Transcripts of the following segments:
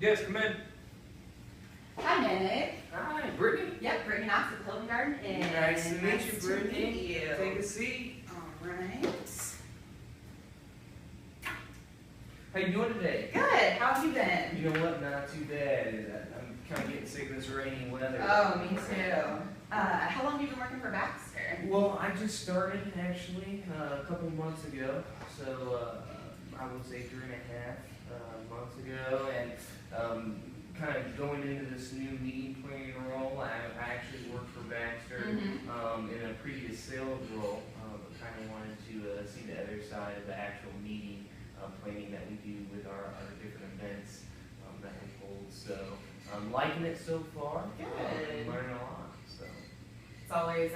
Yes, come in. Hi, Nick. Hi, Brittany. Yep, Brittany Knox with Clothing Garden. And Nice to meet you, Brittany. meet you. Take a seat. All right. How you doing today? Good. How have you been? You know what? Not too bad. I'm kind of getting sick of this rainy weather. Oh, me too. How long have you been working for Baxter? Well, I just started actually a couple months ago. So I would say 3.5 months ago, and kind of going into this new meeting planning role. I actually worked for Baxter in a previous sales role, but kind of wanted to see the other side of the actual meeting planning that we do with our different events that we hold. So I'm liking it so far. Good. I'm learning a lot. So It's always,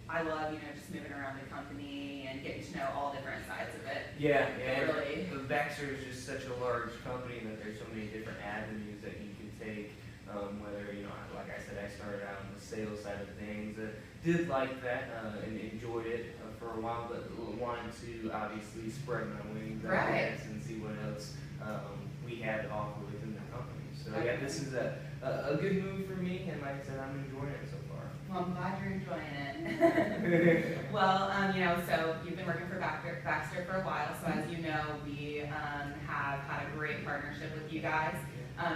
I love, just moving around the company and getting to know all different sides of it. yeah. Really. The Baxter is just such a large company that there's so many different avenues that you can take. Whether, like I said, I started out on the sales side of things. Did like that and enjoyed it for a while, but wanted to obviously spread my wings, I guess, and see what else we had to offer within the company. So yeah, this is a good move for me, and like I said, I'm enjoying it so far. Well, I'm glad you're enjoying it. Well, so you've been working for Baxter for a while, so as you know, we have had a great partnership with you guys.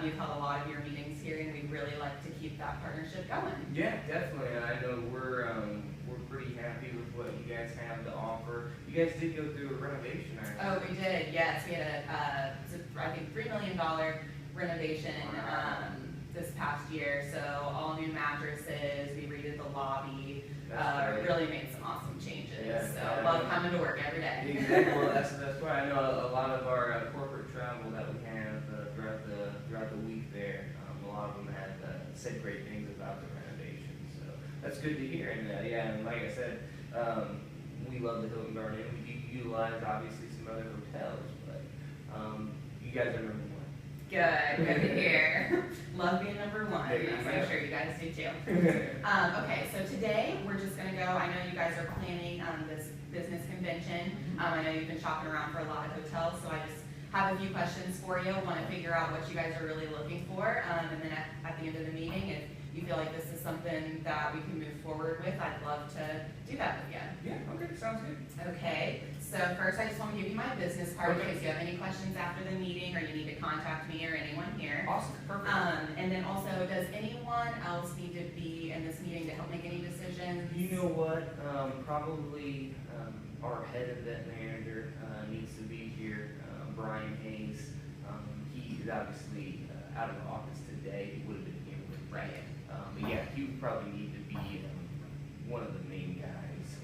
You've held a lot of your meetings here, and we'd really like to keep that partnership going. Yeah, definitely. I know we're pretty happy with what you guys have to offer. You guys did go through a renovation, right? Oh, we did. Yes, we had I think $3 million renovation this past year. So all new mattresses. We redid the lobby. Really made some awesome changes. Yeah, so love coming to work every day. Exactly. Well, that's why I know a lot of our corporate travel that we have throughout the week there. A lot of them had said great things about the renovation. So that's good to hear. And yeah, and like I said, we love the Hilton Garden. We do utilize obviously some other hotels, but you guys are number one. Good to hear. Love being number one. There you As go. I'm sure you guys do too. Okay, so today we're just going to go. I know you guys are planning this business convention. I know you've been shopping around for a lot of hotels, so I just have a few questions for you. Want to figure out what you guys are really looking for, and then at the end of the meeting, if you feel like this is something that we can move forward with, I'd love to do that with you. Yeah. Okay. Sounds good. Okay, so first I just want to give you my business card in Okay. case you have any questions after the meeting or you need to contact me or anyone here. Awesome. Perfect. And then also, does anyone else need to be in this meeting to help make any decisions? You know what? Probably our head event manager needs to be here. Brian Hayes. He is obviously out of the office today. He would have been here with Right. but yeah, he would probably need to be one of the main guys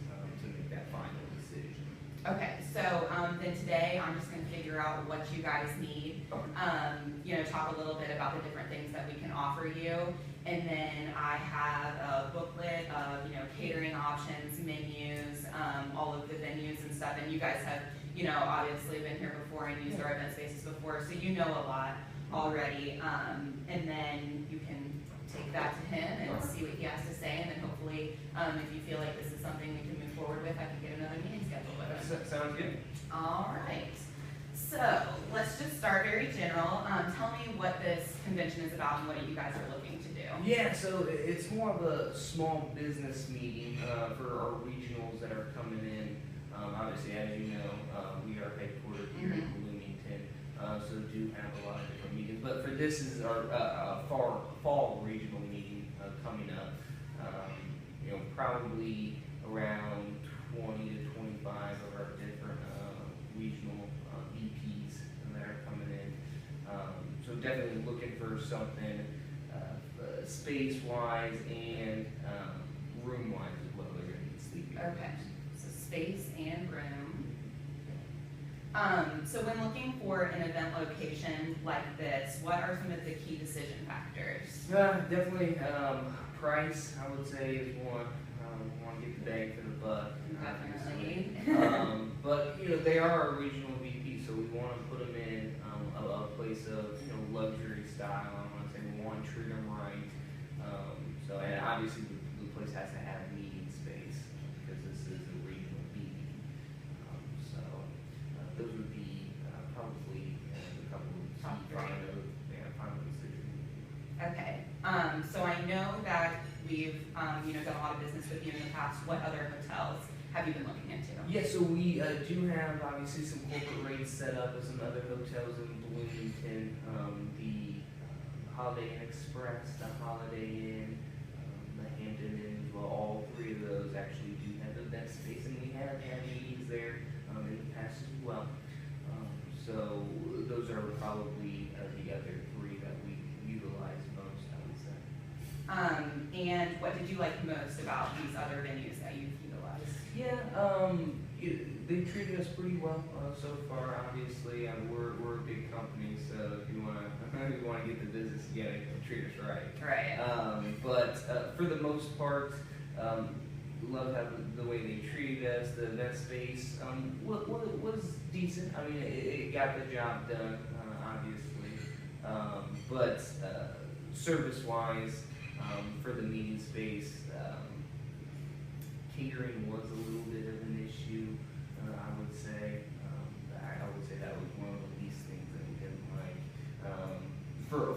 to make that final decision. Okay, so then today I'm just going to figure out what you guys need. Talk a little bit about the different things that we can offer you, and then I have a booklet of catering options, menus, all of the venues and stuff. And you guys have obviously been here before and used our event spaces before, so you know a lot already. And then you can take that to him and see what he has to say, and then hopefully, if you feel like this is something we can move forward with, I can get another meeting scheduled with him. Sounds good. All right. So let's just start very general. Tell me what this convention is about and what you guys are looking to do. Yeah, so it's more of a small business meeting for our regionals that are coming in. Obviously, as you know, we are headquartered here in Bloomington, so do have a lot of different meetings. But for this is our fall regional meeting coming up. Probably around 20 to 25 of our different regional VPs that are coming in. So definitely looking for something space-wise and room-wise as well. They're going to need sleeping rooms. Okay. So space and room. So when looking for an event location like this, what are some of the key decision factors? Definitely price, I would say, is one. We want to get the bang for the buck. Definitely. But they are a regional VP, so we want to put them in a place of luxury style. I want to say we want to treat them right. And obviously the place has to have meeting space because this is a regional meeting. Those would be probably a couple of top 5 we've, done a lot of business with you in the past, what other hotels have you been looking into? Yeah, so we do have obviously some corporate rates set up with some other hotels in Bloomington, the Holiday Inn Express, the Holiday Inn, the Hampton Inn as well. All three of those actually do have event space, and we have had meetings there in the past as well. So those are probably the other three that we utilize most, I would say. And what did you like most about these other venues that you've utilized? Yeah, they treated us pretty well so far. Obviously, we're a big company, so if you wanna get the business, you gotta treat us right. Right. But for the most part, love how the way they treated us. The event space was decent. I mean, it got the job done, obviously. But service-wise, for the meeting space, catering was a little bit of an issue. I would say. I would say that was one of the least things that we didn't like.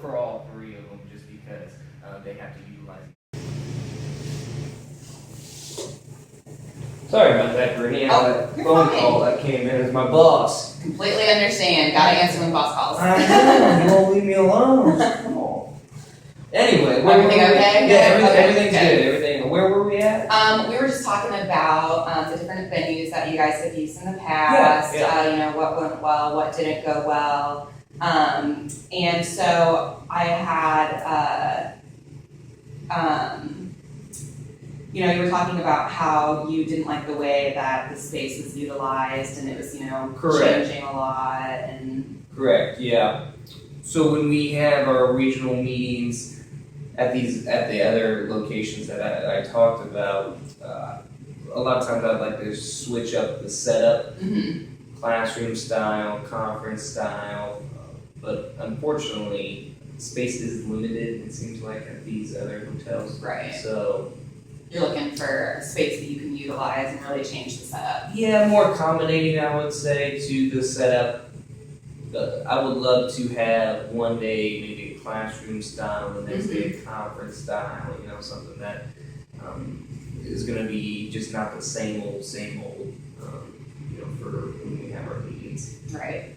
For all three of them, just because they have to utilize. Sorry about that, Brittany. I had a phone call that came in as my boss. Completely understand. Gotta answer when boss calls. I know, you won't leave me alone. Come on. Anyway, everything okay? Yeah, Okay, everything's good. good. Everything. Where were we at? We were just talking about the different venues that you guys have used in the past. Yeah. What went well, what didn't go well. And so I had, you were talking about how you didn't like the way that the space was utilized, and it was, Correct. changing a lot. And Correct. Yeah. So when we have our regional meetings at the other locations that I talked about, a lot of times I'd like to switch up the setup, classroom style, conference style, but unfortunately, space is limited. It seems like at these other hotels. Right. So you're looking for a space that you can utilize and really change the setup. yeah, more accommodating, I would say, to the setup. I would love to have one day maybe a classroom style, the next day a conference style, something that is going to be just not the same old, for when we have our meetings. Right.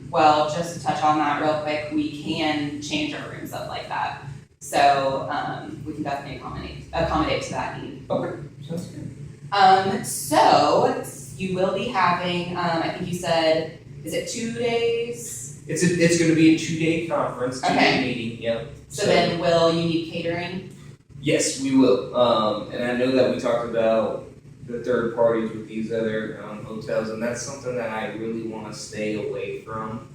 Well, just to touch on that real quick, we can change our rooms up like that. So we can definitely accommodate to that need. Okay, sounds good. So you will be having, I think you said, is it 2 days? It's going to be a 2-day conference, 2-day meeting, yeah. So then will you need catering? Yes, we will. And I know that we talked about the third parties with these other hotels, and that's something that I really want to stay away from.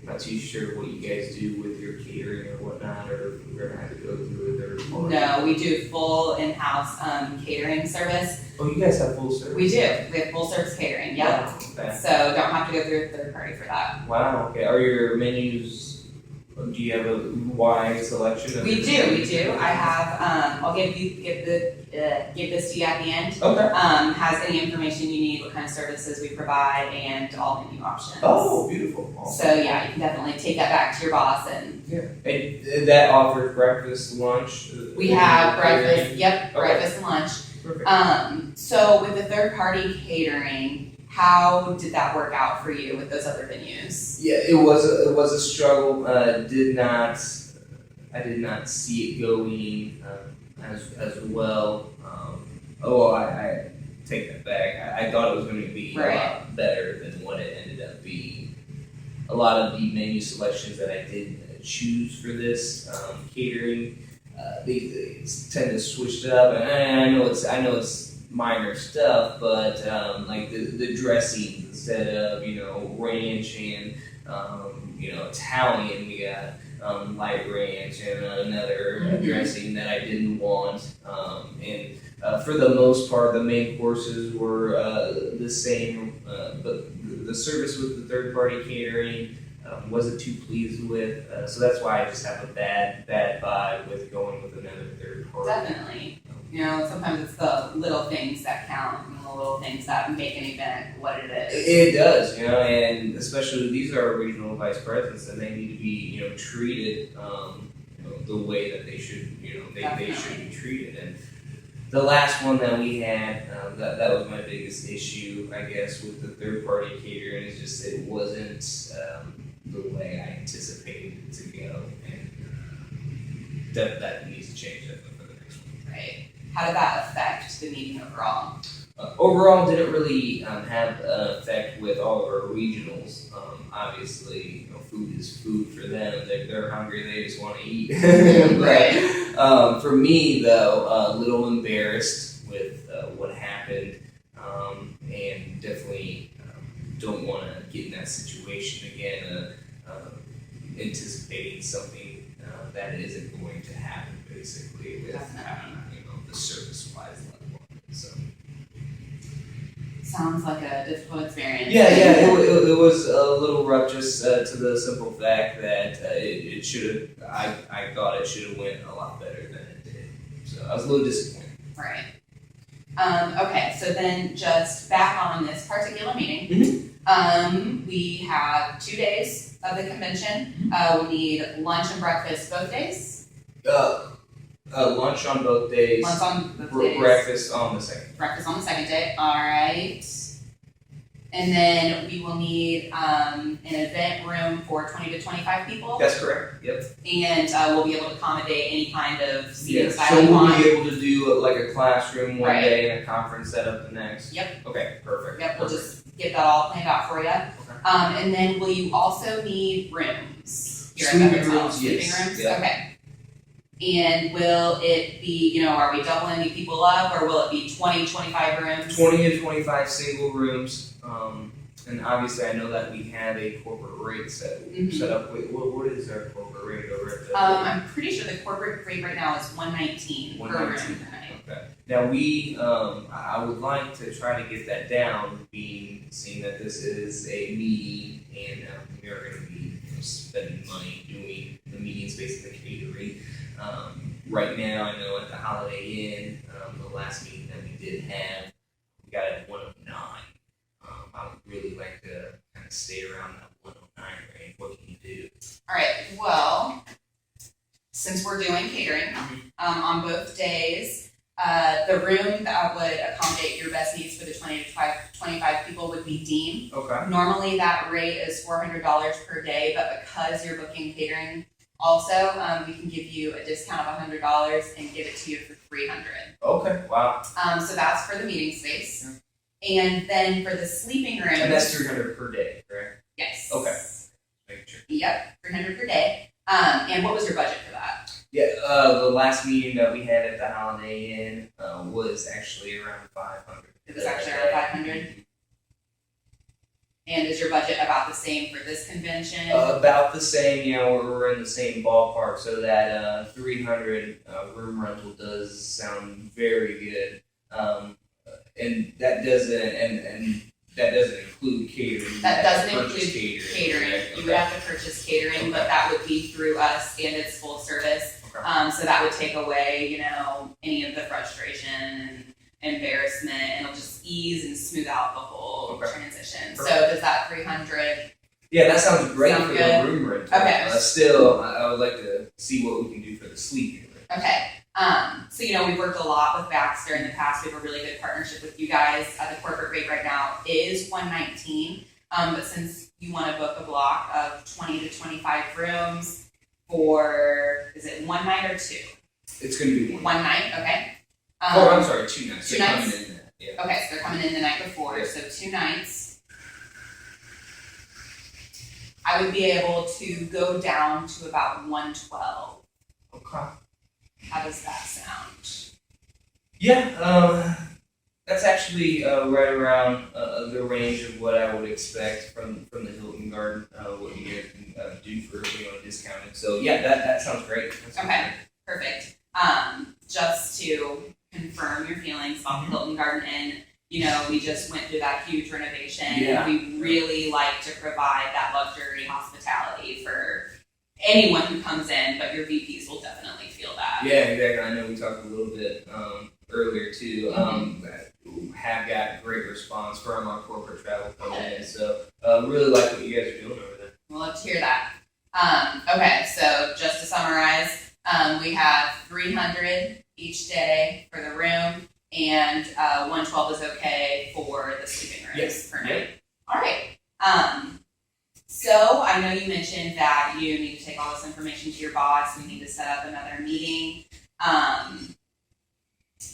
Not too sure what you guys do with your catering or whatnot, or if we're going to have to go through a third party. No, we do full in-house catering service. Oh, you guys have full service? We do. We have full service catering, yep. Wow, okay. So don't have to go through a third party for that. Wow, okay. Are your menus, do you have a wide selection of We do. I have, I'll give this to you at the end. Okay. Has any information you need, what kind of services we provide, and all menu options. Oh, beautiful. Awesome. So yeah, you can definitely take that back to your boss. And Yeah. And that offers breakfast, lunch? we have breakfast, Okay. breakfast and lunch. Perfect. So with the third party catering, how did that work out for you with those other venues? Yeah, it was a struggle. I did not see it going as well. I take that back. I thought it was going to be a lot better than what it ended up being. A lot of the menu selections that I did choose for this catering, they tend to switch it up, and I know it's minor stuff, but like the dressings instead of ranch and Italian, we got light ranch and another dressing that I didn't want, and for the most part the main courses were the same, but the service with the third party catering wasn't too pleased with, so that's why I just have a bad vibe with going with another third party. Definitely. Sometimes it's the little things that count and the little things that make an event what it is. It does, and especially these are regional vice presidents, and they need to be, treated, the way that they should, they Definitely. should be treated. And the last one that we had, that was my biggest issue, I guess, with the third party catering, is just it wasn't the way I anticipated it to go, and that needs to change for the next one. Right. How did that affect the meeting overall? Overall, didn't really have an effect with all of our regionals. Obviously, food is food for them. They're hungry, they just want to eat. Right. For me, though, a little embarrassed with what happened, and definitely don't want to get in that situation again, anticipating something that isn't going to happen, basically, with the service-wise level. So. Sounds like a difficult experience. Yeah, it was a little rough, just to the simple fact that it should have. I thought it should have went a lot better than it did. So I was a little disappointed. Right. Okay, so then just back on this particular meeting, we have 2 days of the convention. We need lunch and breakfast both days. Lunch on both days. Lunch on both days. Breakfast on the second. Breakfast on the second day. All right. And then we will need an event room for 20 to 25 people. That's correct. Yep. And we'll be able to accommodate any kind of seating style So you we'll want. be able to do like a classroom one Right. day and a conference setup the next. Yep. Okay. Perfect. Yep. We'll just get that all planned out for you. Okay. And then will you also need rooms here at the Sleeping hotel? rooms, Sleeping yes. rooms? Yeah. Okay. And will it be, are we doubling the people up, or will it be 20, 25 rooms? 20 to 25 single rooms. And obviously, I know that we have a corporate rate set up. Wait, what is our corporate rate over at the? I'm pretty sure the corporate rate right now is $119 per room 119. per night. Okay. Now I would like to try to get that down, seeing that this is a meeting and we are going to be spending money doing the meeting space and the catering. Right now, I know at the Holiday Inn, the last meeting that we did have, we got it at 109. I would really like to kind of stay around that 109 range. What can you do? All right, well, since we're doing catering on both days, the room that would accommodate your best needs for the 20 to 25 people would be Dean. Okay. Normally that rate is $400 per day, but because you're booking catering also, we can give you a discount of $100 and give it to you for $300. Okay. Wow. So that's for the meeting space. And then for the sleeping room. And that's $300 per day, correct? Yes. Okay. Make sure. Yep, $300 per day. And what was your budget for that? Yeah, the last meeting that we had at the Holiday Inn was actually around 500. It was actually around 500. And is your budget about the same for this convention? About the same, we're in the same ballpark, so that 300 room rental does sound very good. And that doesn't include catering. That doesn't include catering. catering. You would have to purchase catering, but that would be through us and it's full service. Okay. So that would take away, any of the frustration and embarrassment, and it'll just ease and smooth out the whole transition. Perfect. So does that 300? Yeah, that sounds great Sound for good? the room rental. Okay. Still, I would like to see what we can do for the sleeping room. Okay. So we've worked a lot with Baxter in the past. We have a really good partnership with you guys. The corporate rate right now is $119. But since you want to book a block of 20 to 25 rooms for, is it one night or two? It's going to be One night, okay. I'm sorry, 2 nights. 2 They're nights? coming in there. Yeah. Okay, so they're coming in the night before, Yeah. so 2 nights. I would be able to go down to about 112. Okay. How does that sound? Yeah, that's actually right around the range of what I would expect from the Hilton Garden, what you guys can do for discounting. So yeah, that sounds great. That sounds Okay. great. Perfect. Just to confirm your feelings about the Hilton Garden Inn, we just went through that huge renovation. Yeah. And we really like to provide that luxury hospitality for anyone who comes in, but your VPs will definitely feel that. Yeah, exactly. I know we talked a little bit earlier too. That have got great response from our corporate travel company. So really like what you guys are doing over there. We'll love to hear that. Okay, so just to summarize, We have 300 each day for the room, and 112 is okay for the sleeping rooms Yes. per night. All right. So I know you mentioned that you need to take all this information to your boss. We need to set up another meeting.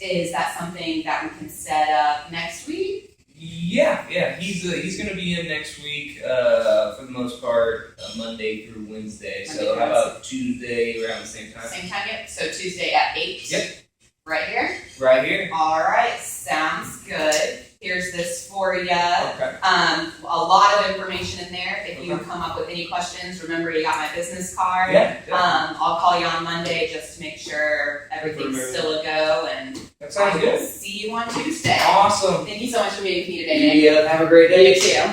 Is that something that we can set up next week? Yeah. He's gonna be in next week for the most part, Monday through Wednesday. So how about Tuesday around the same time? Same time, yep. So Tuesday at 8. Yep. Right here. Right here. All right, sounds good. Here's this for you. Okay. A lot of information in there. If you come up with any questions, remember you got my business card. Yeah. I'll call you on Monday just to make sure everything's still a go, and That I sounds will good. see you on Tuesday. Awesome. Thank you so much for meeting with me today, Nick. Yeah. Have a great day. You too.